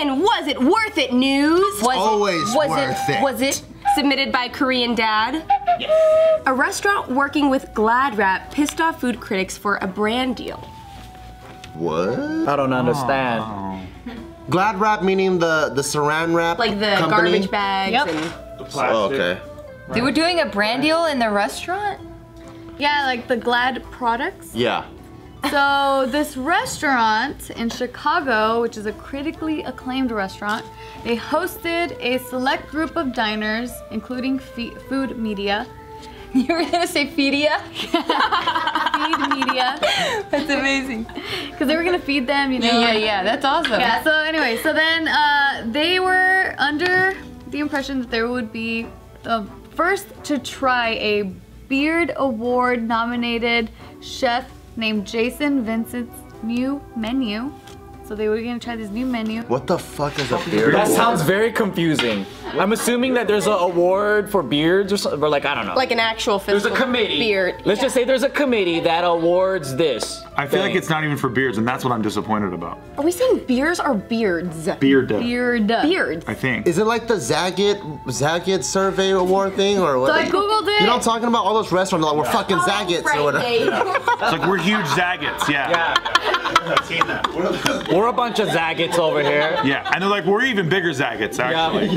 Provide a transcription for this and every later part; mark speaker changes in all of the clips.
Speaker 1: And was it worth it, news?
Speaker 2: Was it?
Speaker 1: Submitted by Korean Dad.
Speaker 3: Yes.
Speaker 1: A restaurant working with Glad Wrap pissed off food critics for a brand deal.
Speaker 2: What?
Speaker 4: I don't understand.
Speaker 2: Oh. Glad Wrap meaning the saran wrap
Speaker 1: Like the
Speaker 2: company?
Speaker 1: garbage bags and...
Speaker 3: The plastic.
Speaker 2: Oh, okay.
Speaker 5: They were doing a brand deal in the restaurant?
Speaker 6: Yeah, like the Glad products.
Speaker 2: Yeah.
Speaker 6: So this restaurant in Chicago, which is a critically acclaimed restaurant, they hosted a select group of diners, including food media.
Speaker 5: You were gonna say Feedia?
Speaker 6: Feed media.
Speaker 5: That's amazing.
Speaker 6: Because they were gonna feed them, you know.
Speaker 5: Yeah, that's awesome.
Speaker 6: Yeah, so anyway, so then they were under the impression that there would be the first to try a Beard Award nominated chef named Jason Vincent's new menu. So they were gonna try this new menu.
Speaker 2: What the fuck is a beard
Speaker 4: That
Speaker 2: award?
Speaker 4: sounds very confusing. I'm assuming that there's an award for beards or something, or like, I don't know.
Speaker 1: Like an actual physical
Speaker 4: There's a committee.
Speaker 1: beard.
Speaker 4: Let's just say there's a committee that awards this.
Speaker 7: I feel like it's not even for beards, and that's what I'm disappointed about.
Speaker 1: Are we saying beers or beards?
Speaker 7: Beard.
Speaker 1: Beards.
Speaker 7: I think.
Speaker 2: Is it like the Zagat survey award thing or what?
Speaker 6: So I googled it.
Speaker 2: You know what I'm talking about? All those restaurants like we're fucking Zaggets or whatever.
Speaker 7: It's like we're huge Zaggets, yeah.
Speaker 3: I've seen that.
Speaker 4: We're a bunch of Zaggets over here.
Speaker 7: Yeah, and they're like, we're even bigger Zaggets, actually.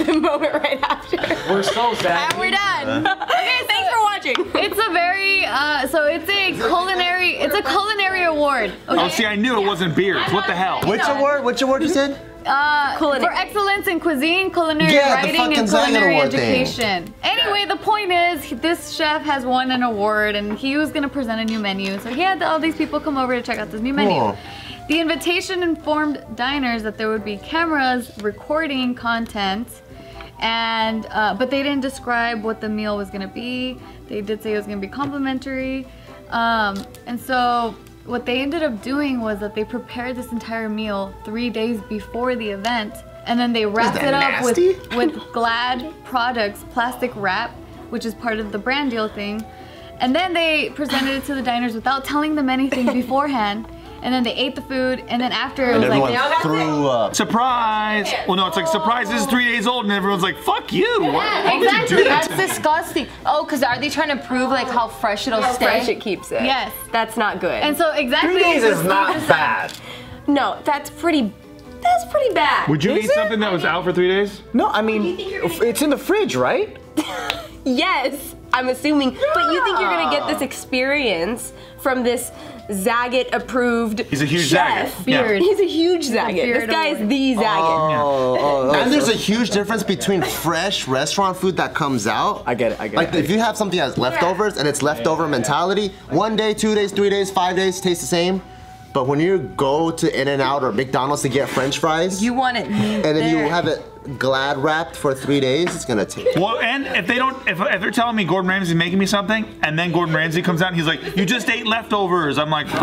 Speaker 1: The moment right after.
Speaker 4: We're so Zaggets.
Speaker 1: And we're done. Okay, thanks for watching.
Speaker 6: It's a very so it's a culinary award. Okay?
Speaker 7: Oh, see, I knew it wasn't beards. What the hell?
Speaker 2: Which award? Which award you said?
Speaker 6: For excellence in cuisine, culinary
Speaker 2: Yeah, the
Speaker 6: writing,
Speaker 2: fucking
Speaker 6: and
Speaker 2: Zagat
Speaker 6: culinary
Speaker 2: award thing.
Speaker 6: education. Anyway, the point is, this chef has won an award, and he was gonna present a new menu. So he had all these people come over to check out this new menu.
Speaker 2: Cool.
Speaker 6: The invitation informed diners that there would be cameras recording content, and but they didn't describe what the meal was gonna be. They did say it was gonna be complimentary, and so what they ended up doing was that they prepared this entire meal 3 days before the event, and then they wrapped it up with Glad products, plastic wrap, which is part of the brand deal thing, and then they presented it to the diners without telling them anything beforehand. And then they ate the food, and then after it was like they all got
Speaker 2: threw up.
Speaker 7: Surprise! Well, no, it's like, surprise, this is 3 days old, and everyone's like, fuck you! Why would you do that?
Speaker 5: That's disgusting. Oh, because are they trying to prove like how fresh it'll
Speaker 1: How
Speaker 5: stay?
Speaker 1: fresh it keeps it.
Speaker 6: Yes.
Speaker 1: That's not good.
Speaker 6: And so exactly
Speaker 4: 3 days is not bad.
Speaker 1: No, that's pretty bad.
Speaker 7: Would you
Speaker 4: Is
Speaker 7: eat
Speaker 4: it?
Speaker 7: something that was out for 3 days?
Speaker 4: No, I mean, it's in the fridge, right?
Speaker 1: Yes, I'm assuming. But you think you're gonna get this experience from this Zagat approved
Speaker 7: He's a huge
Speaker 1: chef.
Speaker 7: Zagat. Yeah.
Speaker 1: He's a huge Zagat.
Speaker 6: Beard
Speaker 1: This guy's
Speaker 6: award.
Speaker 1: the Zagat.
Speaker 2: And there's a huge difference between fresh restaurant food that comes out.
Speaker 4: I get it.
Speaker 2: Like if you have something as leftovers and it's leftover mentality, 1 day, 2 days, 3 days, 5 days tastes the same. But when you go to In-N-Out or McDonald's to get French fries,
Speaker 5: You want it
Speaker 2: and then you have it Glad wrapped for 3 days, it's gonna taste.
Speaker 7: Well, and if they don't, if they're telling me Gordon Ramsay's making me something, and then Gordon Ramsay comes out and he's like, you just ate leftovers, I'm like, oh.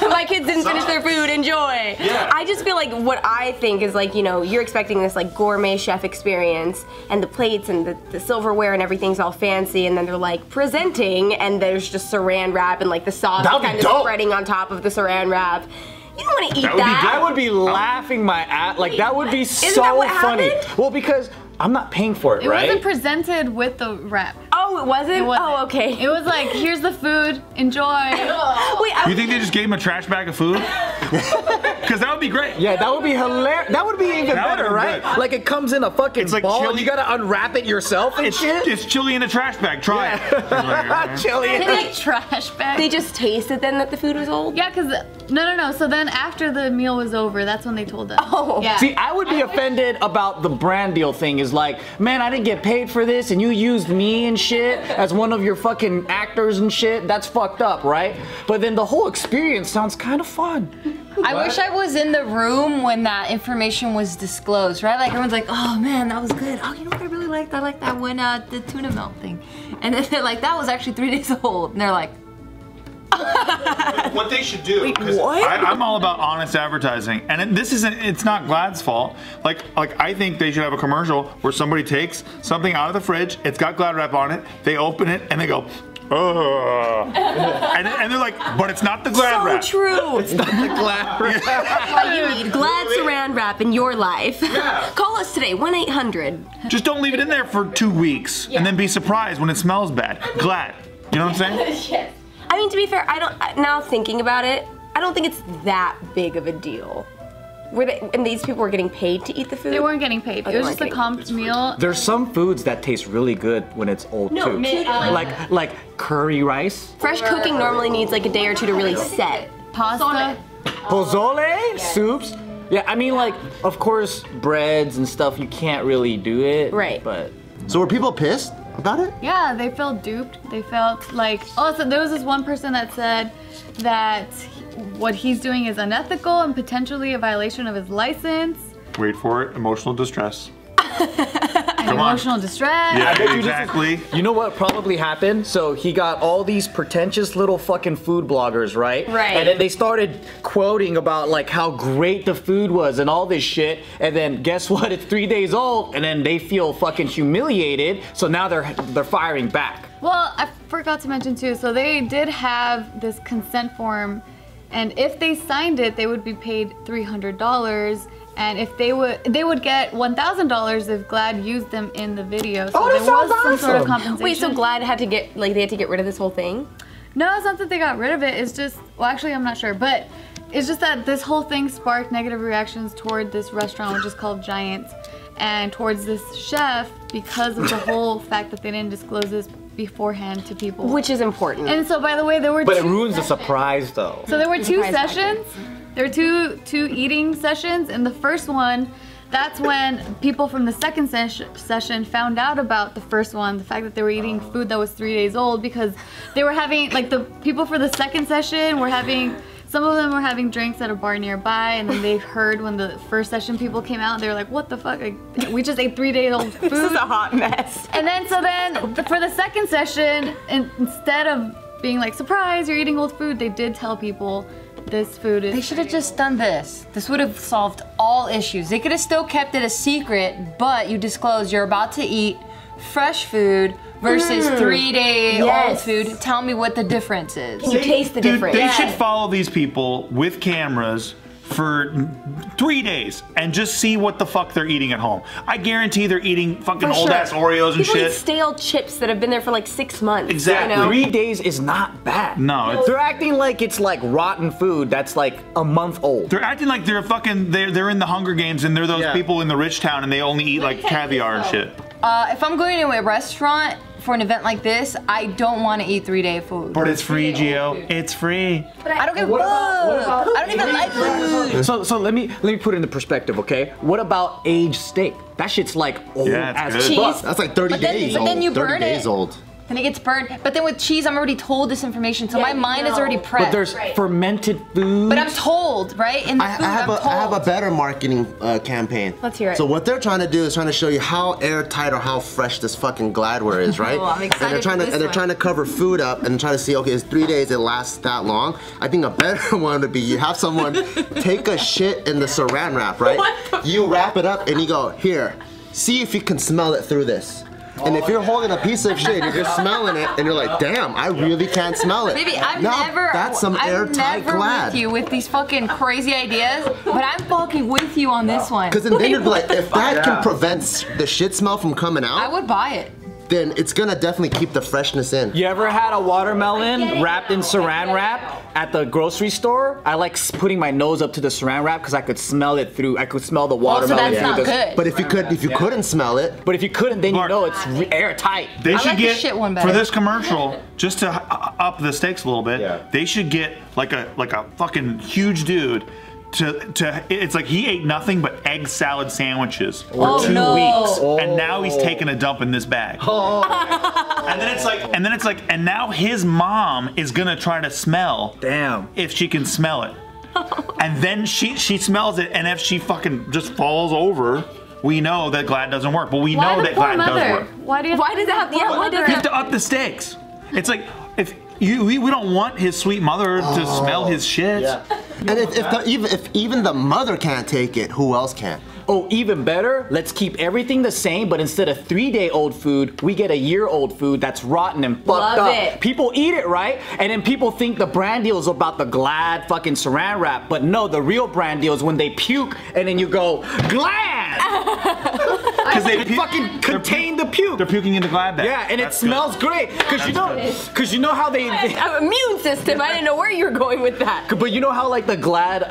Speaker 1: My kids didn't finish their food, enjoy.
Speaker 7: Yeah.
Speaker 1: I just feel like what I think is like, you know, you're expecting this like gourmet chef experience and the plates and the silverware and everything's all fancy, and then they're like presenting and there's just saran wrap and like the sauce
Speaker 4: That'd be
Speaker 1: kind of
Speaker 4: dope.
Speaker 1: spreading on top of the saran wrap. You don't want to eat
Speaker 7: That would be
Speaker 1: that.
Speaker 4: I would be laughing my ass. Like, that would be so
Speaker 1: that what
Speaker 4: funny.
Speaker 1: happened?
Speaker 4: Well, because I'm not paying for it,
Speaker 6: It
Speaker 4: right?
Speaker 6: wasn't presented with the wrap.
Speaker 1: Oh, it wasn't?
Speaker 6: It wasn't.
Speaker 1: Oh, okay.
Speaker 6: It was like, here's the food, enjoy.
Speaker 1: Wait,
Speaker 7: You think they just gave him a trash bag of food? Because that would be great.
Speaker 4: Yeah, that would be hilarious. That would be even
Speaker 7: That would
Speaker 4: better,
Speaker 7: be
Speaker 4: right?
Speaker 7: good.
Speaker 4: Like it comes in a fucking
Speaker 7: It's like
Speaker 4: ball and
Speaker 7: chili-
Speaker 4: you gotta unwrap it yourself and shit.
Speaker 7: It's chili in a trash bag, try it.
Speaker 4: Chili.
Speaker 6: It's like trash bag.
Speaker 1: they just tasted then that the food was old?
Speaker 6: Yeah, cause no. So then after the meal was over, that's when they told us.
Speaker 1: Oh.
Speaker 6: Yeah.
Speaker 4: See, I would be offended about the brand deal thing. Is like, man, I didn't get paid for this, and you used me and shit as one of your fucking actors and shit. That's fucked up, right? But then the whole experience sounds kind of fun.
Speaker 5: I wish I was in the room when that information was disclosed, right? Like everyone's like, oh man, that was good. Oh, you know what I really liked? I liked that when the tuna melt thing. And then they're like, that was actually 3 days old. And they're like,
Speaker 7: What they should do, because I'm all about honest advertising, and it's not Glad's fault. Like I think they should have a commercial where somebody takes something out of the fridge, it's got Glad wrap on it, they open it, and they go, and they're like, but it's not the Glad wrap.
Speaker 1: So true.
Speaker 4: It's not the Glad wrap.
Speaker 1: That's why you need Glad Saran Wrap in your life.
Speaker 7: Yeah.
Speaker 1: Call us today, 1-800.
Speaker 7: Just don't leave it in there for 2 weeks and then be surprised when it smells bad. Glad. You know what I'm saying?
Speaker 1: Yes. I mean, to be fair, now thinking about it, I don't think it's that big of a deal. And these people were getting paid to eat the food?
Speaker 6: They weren't getting paid. It was just a comped meal.
Speaker 4: There's some foods that taste really good when it's old too. Like curry rice.
Speaker 1: Fresh cooking normally needs like a day or two to really set.
Speaker 6: Pasta.
Speaker 4: Pozole? Soups? Yeah, I mean like, of course, breads and stuff, you can't really do it.
Speaker 1: Right.
Speaker 4: But
Speaker 2: So were people pissed about it?
Speaker 6: Yeah, they felt duped. They felt like, oh, so there was this one person that said that what he's doing is unethical and potentially a violation of his license.
Speaker 7: Wait for it. Emotional distress.
Speaker 6: Emotional distress.
Speaker 7: Yeah, exactly.
Speaker 4: you know what probably happened? So he got all these pretentious little fucking food bloggers, right?
Speaker 1: Right.
Speaker 4: And then they started quoting about like how great the food was and all this shit. And then guess what? It's 3 days old, and then they feel fucking humiliated. So now they're firing back.
Speaker 6: Well, I forgot to mention too, so they did have this consent form, and if they signed it, they would be paid $300. And if they would get $1,000 if Glad used them in the video. So there was some sort of compensation.
Speaker 1: Wait, so Glad had to get rid of this whole thing?
Speaker 6: No, it's not that they got rid of it. It's just, well, actually, I'm not sure, but it's just that this whole thing sparked negative reactions toward this restaurant, which is called Giant, and towards this chef because of the whole fact that they didn't disclose this beforehand to people.
Speaker 1: Which is important.
Speaker 6: And so, by the way, there were
Speaker 4: But it ruins the surprise, though.
Speaker 6: So there were two sessions. There were two eating sessions. In the first one, that's when people from the second session found out about the first one, the fact that they were eating food that was 3 days old, because they were having, like, the people for the second session were having, some of them were having drinks at a bar nearby, and then they heard when the first session people came out, they were like, what the fuck, like, we just ate 3 days old food.
Speaker 1: This is a hot mess.
Speaker 6: And then, for the second session, instead of being like, surprise, you're eating old food, they did tell people this food is.
Speaker 5: They should have just done this. This would have solved all issues. They could have still kept it a secret, but you disclose you're about to eat fresh food versus 3 day old food. Tell me what the difference is.
Speaker 1: Can you taste the difference?
Speaker 7: They should follow these people with cameras for 3 days and just see what the fuck they're eating at home. I guarantee they're eating fucking old ass Oreos and
Speaker 1: People
Speaker 7: shit.
Speaker 1: eat stale chips that have been there for like 6 months.
Speaker 7: Exactly.
Speaker 1: You know?
Speaker 4: 3 days is not bad.
Speaker 7: No,
Speaker 4: They're acting like it's like rotten food that's like a month old.
Speaker 7: they're acting like they're fucking, they're in the Hunger Games and they're those people in the rich town and they only eat like caviar and shit.
Speaker 5: If I'm going to a restaurant for an event like this, I don't want to eat 3 day food.
Speaker 7: But it's free, Gio. It's free.
Speaker 5: I don't give a fuck. I don't even like food.
Speaker 4: So let me put it into perspective, okay? What about aged steak? That shit's like old as
Speaker 5: Cheese.
Speaker 4: fuck.
Speaker 2: That's like 30 days
Speaker 5: But
Speaker 2: old.
Speaker 5: then you
Speaker 2: 30
Speaker 5: burn
Speaker 2: days
Speaker 5: it.
Speaker 2: old.
Speaker 5: Then it gets burned. But then with cheese, I'm already told this information, so my mind is already prepped.
Speaker 4: But there's fermented food.
Speaker 5: But I'm told, right? In the food,
Speaker 2: I
Speaker 5: I'm told.
Speaker 2: have a better marketing campaign.
Speaker 1: Let's hear it.
Speaker 2: So what they're trying to do is trying to show you how airtight or how fresh this fucking Gladware is, right?
Speaker 5: I'm excited
Speaker 2: and they're trying to cover food up and try to see, okay, it's 3 days, it lasts that long. I think a better one would be you have someone take a shit in the saran wrap, right? You wrap it up and you go, here, see if you can smell it through this. And if you're holding a piece of shit, you're just smelling it, and you're like, damn, I really can't smell it.
Speaker 5: Baby, I'm
Speaker 2: now,
Speaker 5: never,
Speaker 2: that's some airtight
Speaker 5: never
Speaker 2: Glad.
Speaker 5: with you with these fucking crazy ideas, but I'm fucking with you on this one.
Speaker 2: Because then you'd be like, if that can prevent the shit smell from coming
Speaker 5: I
Speaker 2: out,
Speaker 5: would buy it.
Speaker 2: then it's gonna definitely keep the freshness in.
Speaker 4: You ever had a watermelon wrapped in saran wrap at the grocery store? I like putting my nose up to the saran wrap because I could smell it through. I could smell the watermelon
Speaker 5: that's not
Speaker 4: through
Speaker 5: good.
Speaker 2: But if you couldn't smell it,
Speaker 4: But if you couldn't, then
Speaker 7: Bart,
Speaker 4: you know it's airtight.
Speaker 7: They should
Speaker 5: like the
Speaker 7: get,
Speaker 5: shit one better.
Speaker 7: for this commercial, just to up the stakes a little bit, they should get like a fucking huge dude it's like he ate nothing but egg salad sandwiches for 2 weeks, and now he's taking a dump in this bag. And then it's like, and now his mom is gonna try to smell.
Speaker 4: Damn.
Speaker 7: If she can smell it, and then she smells it, and if she fucking just falls over, we know that Glad doesn't work. But we know that Glad does work.
Speaker 6: Why does it have
Speaker 1: You
Speaker 7: have to up the stakes. It's like if we don't want his sweet mother to smell his shit.
Speaker 2: and if even the mother can't take it, who else can?
Speaker 4: oh, even better, let's keep everything the same, but instead of 3-day-old food, we get a year-old food that's rotten and fucked up.
Speaker 1: It.
Speaker 4: People eat it, right? And then people think the brand deal is about the Glad fucking saran wrap, but no, the real brand deal is when they puke and then you go, Glad! Because they fucking contain the puke.
Speaker 7: They're puking in the Glad bag.
Speaker 4: Yeah, and it smells great. Because you know how they
Speaker 1: immune system. I didn't know where you were going with that.
Speaker 4: But you know how like the Glad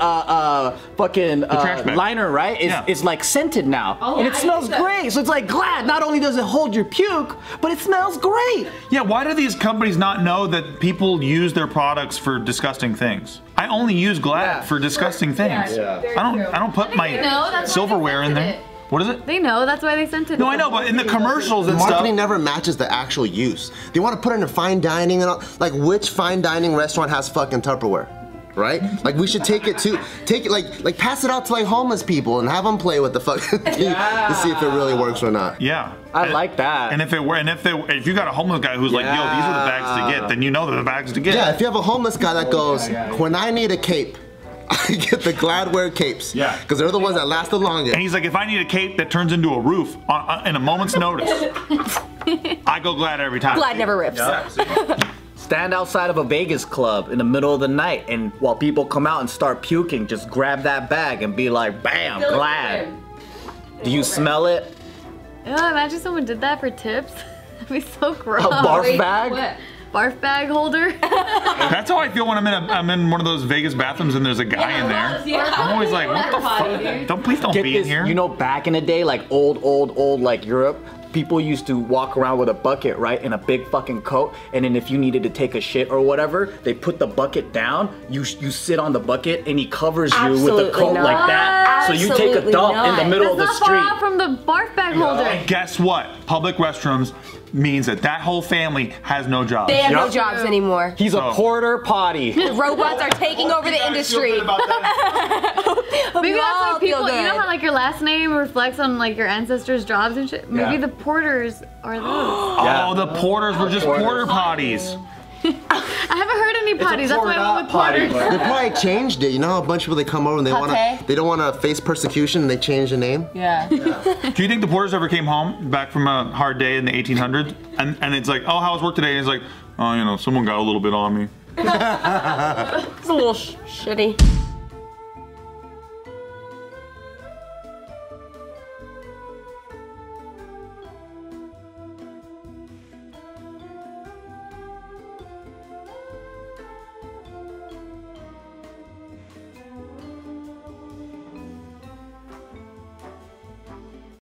Speaker 4: fucking liner, right? Is like scented now.
Speaker 5: Oh,
Speaker 4: and it smells great. So it's like Glad, not only does it hold your puke, but it smells great.
Speaker 7: Yeah, why do these companies not know that people use their products for disgusting things? I only use Glad for disgusting things. I don't put my silverware in there. What is it?
Speaker 6: They know, that's why they sent it.
Speaker 7: No, I know, but in the commercials and
Speaker 2: marketing
Speaker 7: stuff.
Speaker 2: never matches the actual use. They want to put it in fine dining and all. Like, which fine dining restaurant has fucking Tupperware? Right? Like, we should take it like pass it out to like homeless people and have them play with the fucking thing to see if it really works or not.
Speaker 7: Yeah.
Speaker 4: I like that.
Speaker 7: And if you got a homeless guy who's like, yo, these are the bags to get, then you know they're the bags to get.
Speaker 2: Yeah, if you have a homeless guy that goes, when I need a cape, I get the Gladware capes.
Speaker 7: Yeah.
Speaker 2: Because they're the ones that last the longest.
Speaker 7: And he's like, if I need a cape that turns into a roof in a moment's notice, I go Glad every time.
Speaker 1: Glad never rips.
Speaker 4: Stand outside of a Vegas club in the middle of the night, and while people come out and start puking, just grab that bag and be like, bam, Glad. Do you smell it?
Speaker 6: Yeah, imagine someone did that for tips. That'd be so gross.
Speaker 4: A barf bag?
Speaker 6: What? Barf bag holder?
Speaker 7: That's how I feel when I'm in one of those Vegas bathrooms and there's a guy in there. I'm always like, what the fuck? Please don't be in here.
Speaker 4: You know, back in the day, like old like Europe, people used to walk around with a bucket, right, in a big fucking coat, and then if you needed to take a shit or whatever, they put the bucket down, you sit on the bucket, and he covers you with the coat like that. So you take a dump in the middle of the street.
Speaker 6: That's not far off from the barf bag holder.
Speaker 7: And guess what? Public restrooms means that whole family has no jobs.
Speaker 1: They have no jobs anymore.
Speaker 4: He's a porter potty.
Speaker 1: The robots are taking over the industry.
Speaker 6: Maybe that's why people, you know how like your last name reflects on like your ancestors' jobs and shit? Maybe the porters are those.
Speaker 7: Oh, the porters were just porter potties.
Speaker 6: I haven't heard any potties. That's why I went with porters.
Speaker 2: They probably changed it. You know how a bunch of people they come over and they don't want to face persecution and they change the name?
Speaker 5: Yeah.
Speaker 7: Do you think the porters ever came home back from a hard day in the 1800s and it's like, oh, how was work today? And it's like, oh, you know, someone got a little bit on me.
Speaker 1: It's a little shitty.